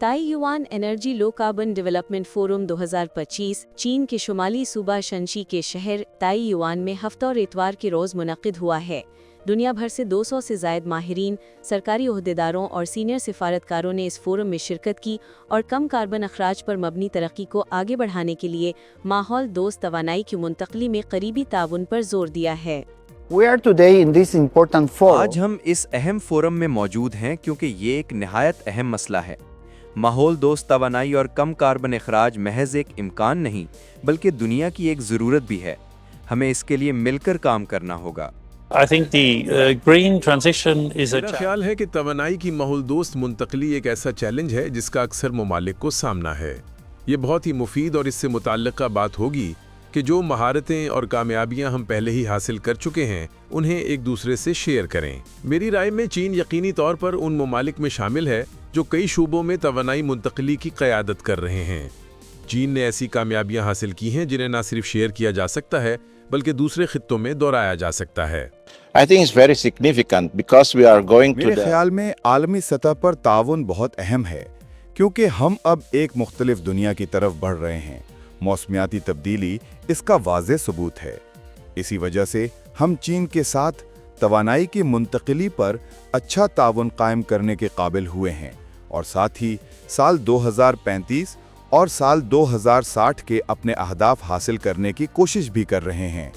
Taiyuan energy low carbon development forum 2025 चीन के शुमाली सूबा शंशी के शहर ताइयुआन में हफ्ता और इतवार के रोज़ मुनक़िद हुआ है। दुनिया भर से 200 से ज़ायद माहिरीन, सरकारी ओहदेदारों और सीनियर सिफारतकारों ने इस फोरम में शिरकत की और कम कार्बन अखराज पर मबनी तरक्की को आगे बढ़ाने के लिए माहौल दोस्त तवानाई की मुंतकली में करीबी ताउन पर जोर दिया है। आज हम इस अहम फोरम में मौजूद हैं क्योंकि ये एक निहायत अहम मसला है। माहौल दोस्त तवानाई और कम कार्बन अखराज महज एक इम्कान नहीं बल्कि दुनिया की एक ज़रूरत भी है। हमें इसके लिए मिलकर काम करना होगा। मेरा ख्याल है कि तवानाई की माहौल दोस्त मुंतकली एक ऐसा चैलेंज है जिसका अक्सर ममालिक को सामना है। ये बहुत ही मुफीद और इससे मुताल्लिक़ा बात होगी कि जो महारतें और कामयाबियां हम पहले ही हासिल कर चुके हैं उन्हें एक दूसरे से शेयर करें। मेरी राय में चीन यकीनी तौर पर उन ममालिक में शामिल है जो कई शूबों में तवानाई मुंतकली की क़यादत कर रहे हैं। चीन ने ऐसी कामयाबियां हासिल की हैं जिन्हें न सिर्फ शेयर किया जा सकता है बल्कि दूसरे खित्तों में दोहराया जा सकता है। मेरे ख्याल में आलमी सतह पर ताउन बहुत अहम है क्योंकि हम अब एक मुख्तलिफ दुनिया की तरफ बढ़ रहे हैं। मौसमियाती तब्दीली इसका वाज़ेह सबूत है। इसी वजह से हम चीन के साथ तवानाई की मुंतकली पर अच्छा ताउन कायम करने के काबिल हुए हैं और साथ ही साल 2035 और साल 2060 के अपने अहदाफ हासिल करने की कोशिश भी कर रहे हैं।